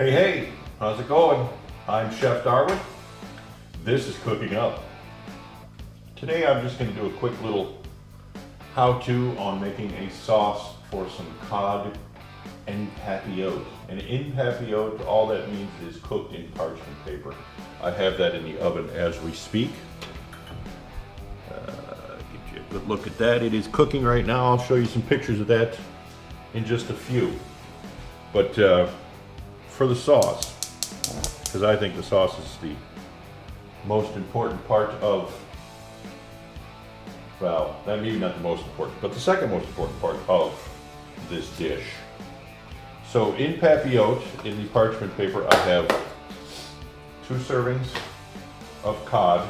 Hey, hey, how's it going? I'm Chef Darwin. This is Cooking Up. Today I'm just going to do a quick little how-to on making a sauce for some cod en papillote. And en papillote, all that means is cooked in parchment paper. I have that in the oven as we speak. Get you a good look at that. It is cooking right now. I'll show you some pictures of that in just a few. But for the sauce, because I think the sauce is the most important part of, well, maybe not the most important, but the second most important part of this dish. So in papillote, in the parchment paper, I have 2 servings of cod.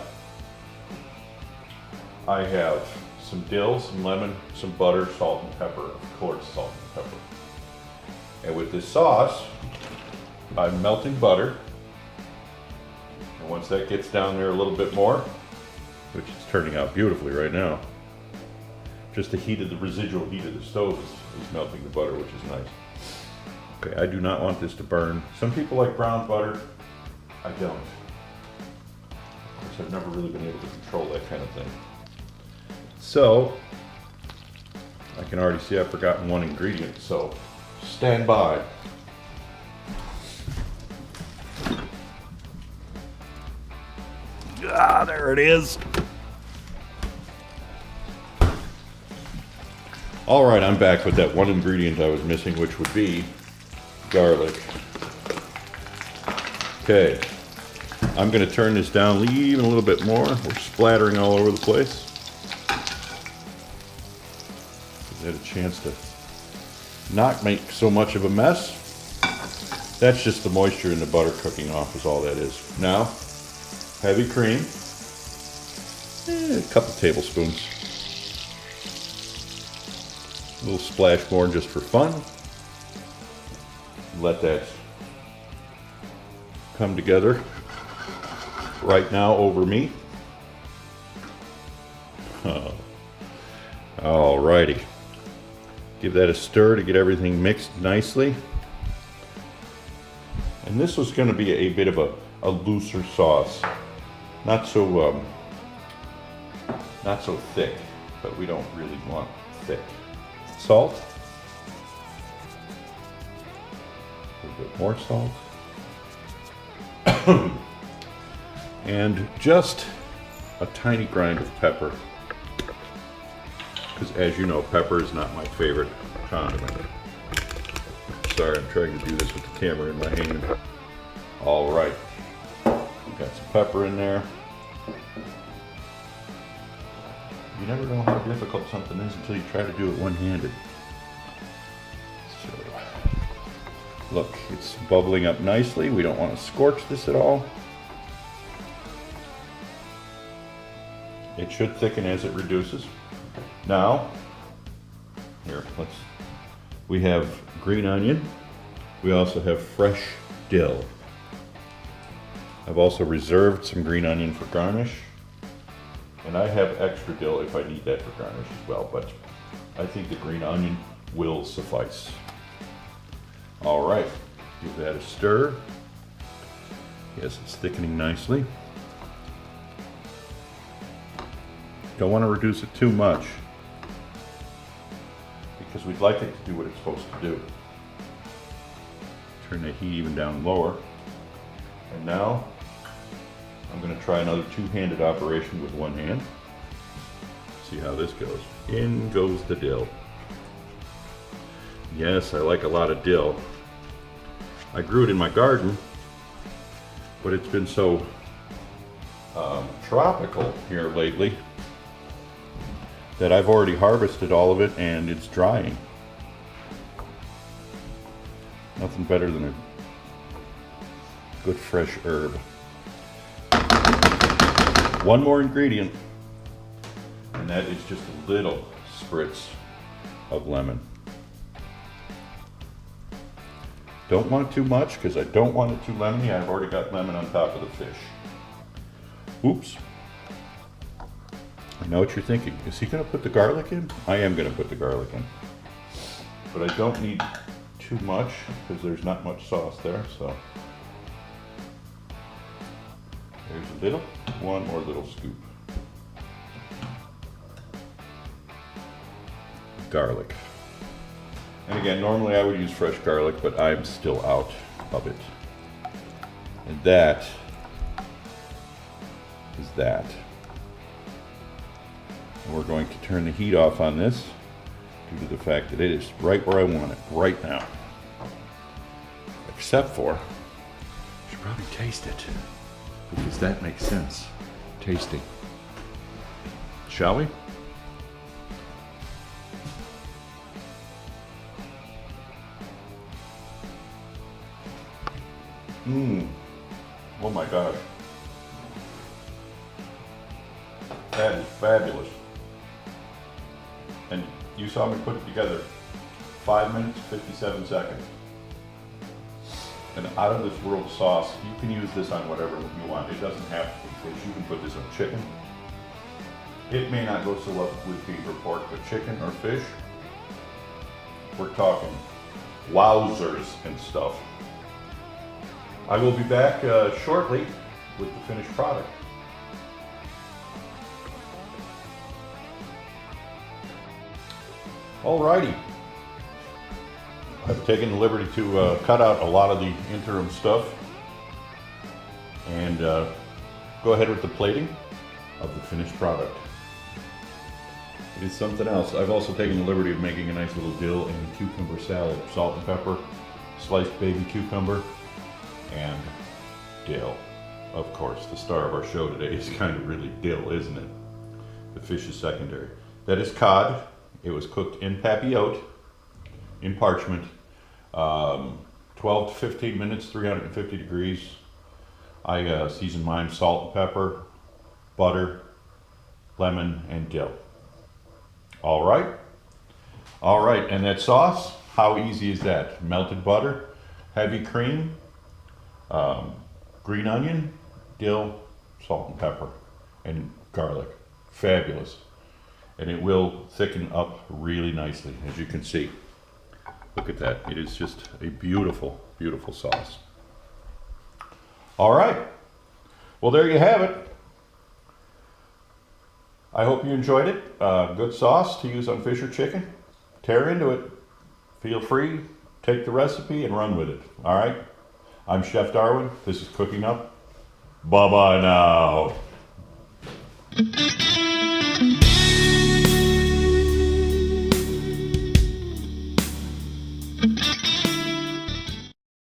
I have some dill, some lemon, some butter, salt and pepper, of course, salt and pepper. And with this sauce, I'm melting butter. And once that gets down there a little bit more, which is turning out beautifully right now, just the residual heat of the stove is melting the butter, which is nice. Okay, I do not want this to burn. Some people like brown butter. I don't. Of course, I've never really been able to control that kind of thing. So, I can already see I've forgotten one ingredient, so stand by. Ah, there it is. All right, I'm back with that one ingredient I was missing, which would be garlic. Okay, I'm going to turn this down even a little bit more. We're splattering all over the place. Give that a chance to not make so much of a mess. That's just the moisture in the butter cooking off is all that is. Now, heavy cream, a couple tablespoons. A little splash more just for fun. Let that come together right now over me. Alrighty. Give that a stir to get everything mixed nicely. And this was going to be a bit of a looser sauce. Not so thick, but we don't really want thick. Salt. A little bit more salt. And just a tiny grind of pepper. Because as you know, pepper is not my favorite condiment. Sorry, I'm trying to do this with the camera in my hand. All right. We've got some pepper in there. You never know how difficult something is until you try to do it one-handed. So, look, it's bubbling up nicely. We don't want to scorch this at all. It should thicken as it reduces. Now, here, we have green onion. We also have fresh dill. I've also reserved some green onion for garnish. And I have extra dill if I need that for garnish as well, but I think the green onion will suffice. All right, give that a stir. Yes, it's thickening nicely. Don't want to reduce it too much because we'd like it to do what it's supposed to do. Turn the heat even down lower. And now I'm going to try another two-handed operation with one hand. See how this goes. In goes the dill. Yes, I like a lot of dill. I grew it in my garden, but it's been so tropical here lately that I've already harvested all of it and it's drying. Nothing better than a good fresh herb. One more ingredient, and that is just a little spritz of lemon. Don't want too much because I don't want it too lemony. I've already got lemon on top of the fish. Oops. I know what you're thinking. Is he going to put the garlic in? I am going to put the garlic in. But I don't need too much because there's not much sauce there, so. There's a little, one more little scoop. Garlic. And again, normally I would use fresh garlic, but I'm still out of it. And that is that. And we're going to turn the heat off on this due to the fact that it is right where I want it right now. Except for, I should probably taste it because that makes sense. Tasting. Shall we? Oh my gosh. That is fabulous. And you saw me put it together. 5 minutes, 57 seconds. An out of this world sauce. You can use this on whatever you want. It doesn't have to be fish. You can put this on chicken. It may not go so well with beef or pork, but chicken or fish, we're talking wowzers and stuff. I will be back shortly with the finished product. Alrighty. I've taken the liberty to cut out a lot of the interim stuff and go ahead with the plating of the finished product. It is something else. I've also taken the liberty of making a nice little dill and cucumber salad. Salt and pepper, sliced baby cucumber, and dill. Of course, the star of our show today is kind of really dill, isn't it? The fish is secondary. That is cod. It was cooked in papillote, in parchment, 12 to 15 minutes, 350 degrees. I seasoned mine salt and pepper, butter, lemon, and dill. All right. All right, and that sauce, how easy is that? Melted butter, heavy cream, green onion, dill, salt and pepper, and garlic. Fabulous. And it will thicken up really nicely, as you can see. Look at that. It is just a beautiful, beautiful sauce. All right. Well, there you have it. I hope you enjoyed it. Good sauce to use on fish or chicken. Tear into it. Feel free. Take the recipe and run with it. All right. I'm Chef Darwin. This is Cooking Up. Bye-bye now.